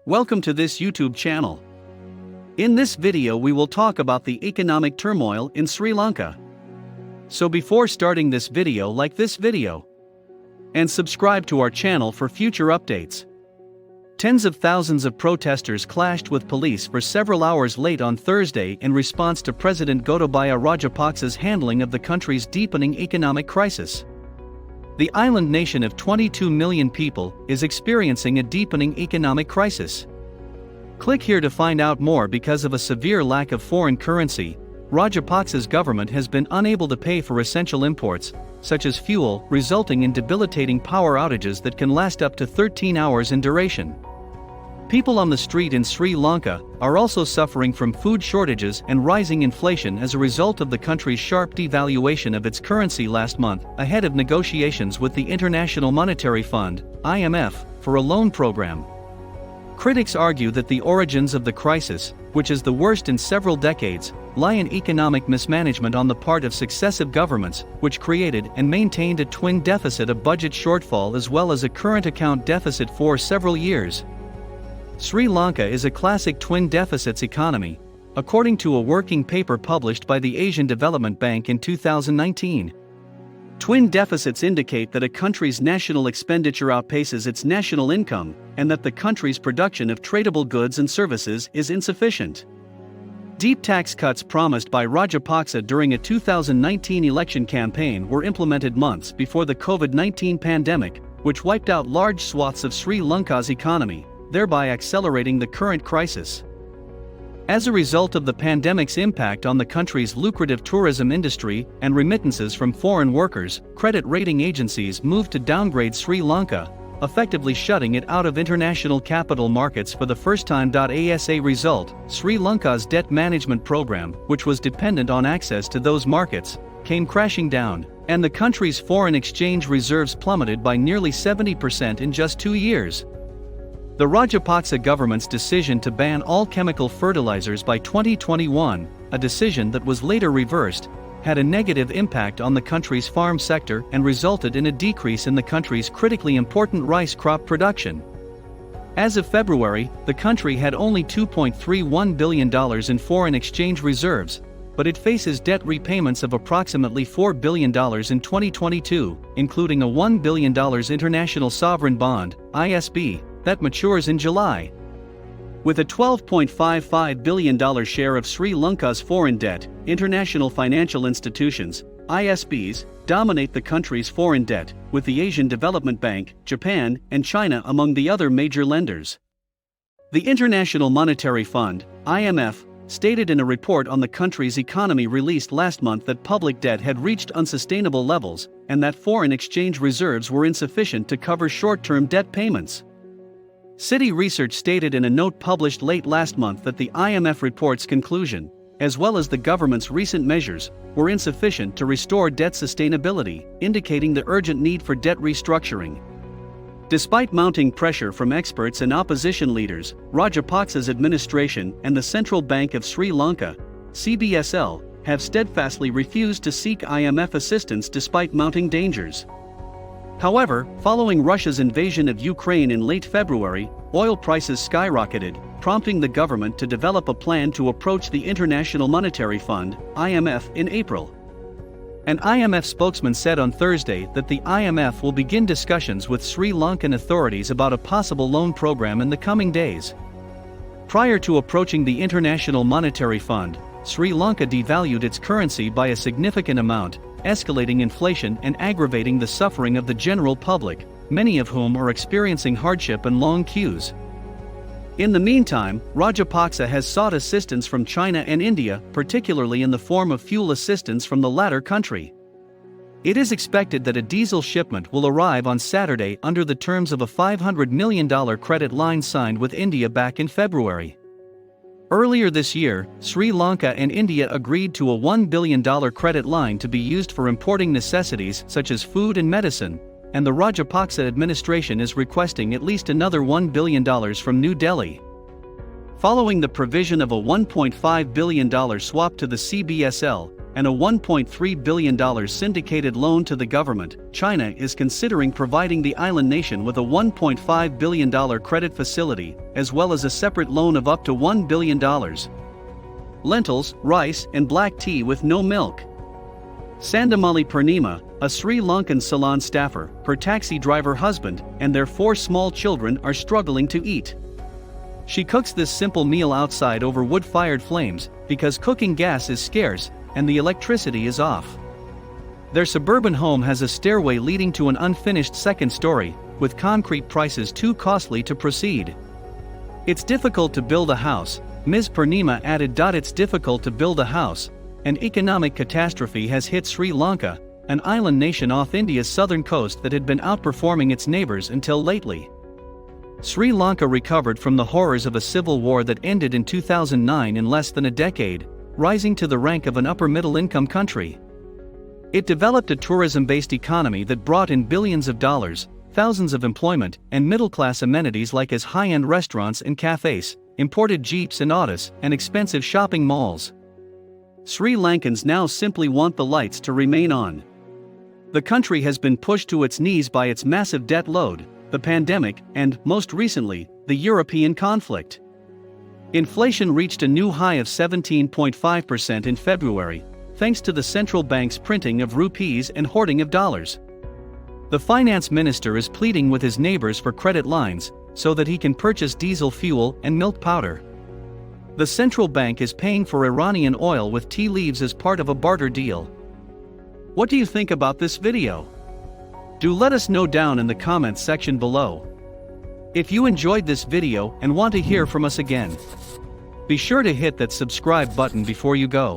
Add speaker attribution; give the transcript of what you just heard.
Speaker 1: Welcome to this YouTube channel. In this video we will talk about the economic turmoil in Sri Lanka. So before starting this video, like this video and subscribe to our channel for future updates. Tens of thousands of protesters clashed with police for several hours late on Thursday in response to President Gotabaya Rajapaksa's handling of the country's deepening economic crisis. The island nation of 22 million people is experiencing a deepening economic crisis. Click here to find out more. Because of a severe lack of foreign currency, Rajapaksa's government has been unable to pay for essential imports, such as fuel, resulting in debilitating power outages that can last up to 13 hours in duration. People on the street in Sri Lanka are also suffering from food shortages and rising inflation as a result of the country's sharp devaluation of its currency last month, ahead of negotiations with the International Monetary Fund, IMF, for a loan program. Critics argue that the origins of the crisis, which is the worst in several decades, lie in economic mismanagement on the part of successive governments, which created and maintained a twin deficit, a budget shortfall as well as a current account deficit for several years. Sri Lanka is a classic twin deficits economy, according to a working paper published by the Asian Development Bank in 2019. Twin deficits indicate that a country's national expenditure outpaces its national income, and that the country's production of tradable goods and services is insufficient. Deep tax cuts promised by Rajapaksa during a 2019 election campaign were implemented months before the COVID-19 pandemic, which wiped out large swaths of Sri Lanka's economy, thereby accelerating the current crisis. As a result of the pandemic's impact on the country's lucrative tourism industry and remittances from foreign workers, credit rating agencies moved to downgrade Sri Lanka, effectively shutting it out of international capital markets for the first time. As a result, Sri Lanka's debt management program, which was dependent on access to those markets, came crashing down, and the country's foreign exchange reserves plummeted by nearly 70% in just 2 years. The Rajapaksa government's decision to ban all chemical fertilizers by 2021, a decision that was later reversed, had a negative impact on the country's farm sector and resulted in a decrease in the country's critically important rice crop production. As of February, the country had only $2.31 billion in foreign exchange reserves, but it faces debt repayments of approximately $4 billion in 2022, including a $1 billion international sovereign bond, ISB, that matures in July. With a $12.55 billion share of Sri Lanka's foreign debt, international financial institutions, ISBs, dominate the country's foreign debt, with the Asian Development Bank, Japan, and China among the other major lenders. The International Monetary Fund, IMF, stated in a report on the country's economy released last month that public debt had reached unsustainable levels, and that foreign exchange reserves were insufficient to cover short-term debt payments. Citi Research stated in a note published late last month that the IMF report's conclusion, as well as the government's recent measures, were insufficient to restore debt sustainability, indicating the urgent need for debt restructuring. Despite mounting pressure from experts and opposition leaders, Rajapaksa's administration and the Central Bank of Sri Lanka, CBSL, have steadfastly refused to seek IMF assistance despite mounting dangers. However, following Russia's invasion of Ukraine in late February, oil prices skyrocketed, prompting the government to develop a plan to approach the International Monetary Fund, IMF, in April. An IMF spokesman said on Thursday that the IMF will begin discussions with Sri Lankan authorities about a possible loan program in the coming days. Prior to approaching the International Monetary Fund, Sri Lanka devalued its currency by a significant amount, escalating inflation and aggravating the suffering of the general public, many of whom are experiencing hardship and long queues. In the meantime, Rajapaksa has sought assistance from China and India, particularly in the form of fuel assistance from the latter country. It is expected that a diesel shipment will arrive on Saturday under the terms of a $500 million credit line signed with India back in February. Earlier this year, Sri Lanka and India agreed to a $1 billion credit line to be used for importing necessities such as food and medicine, and the Rajapaksa administration is requesting at least another $1 billion from New Delhi. Following the provision of a $1.5 billion swap to the CBSL, and a $1.3 billion syndicated loan to the government. China is considering providing the island nation with a $1.5 billion credit facility, as well as a separate loan of up to $1 billion. Lentils, rice, and black tea with no milk. Sandamali Purnima, a Sri Lankan salon staffer, her taxi driver husband, and their 4 small children are struggling to eat. She cooks this simple meal outside over wood-fired flames, because cooking gas is scarce, and the electricity is off. Their suburban home has a stairway leading to an unfinished second story, with concrete prices too costly to proceed. It's difficult to build a house, Ms. Purnima added. It's difficult to build a house. An economic catastrophe has hit Sri Lanka, an island nation off India's southern coast that had been outperforming its neighbors until lately. Sri Lanka recovered from the horrors of a civil war that ended in 2009 in less than a decade, rising to the rank of an upper-middle-income country. It developed a tourism-based economy that brought in billions of dollars, thousands of employment, and middle-class amenities like as high-end restaurants and cafes, imported jeeps and autos, and expensive shopping malls. Sri Lankans now simply want the lights to remain on. The country has been pushed to its knees by its massive debt load, the pandemic, and, most recently, the European conflict. Inflation reached a new high of 17.5% in February, thanks to the central bank's printing of rupees and hoarding of dollars. The finance minister is pleading with his neighbors for credit lines, so that he can purchase diesel fuel and milk powder. The central bank is paying for Iranian oil with tea leaves as part of a barter deal. What do you think about this video? Do let us know down in the comments section below. If you enjoyed this video and want to hear from us again, be sure to hit that subscribe button before you go.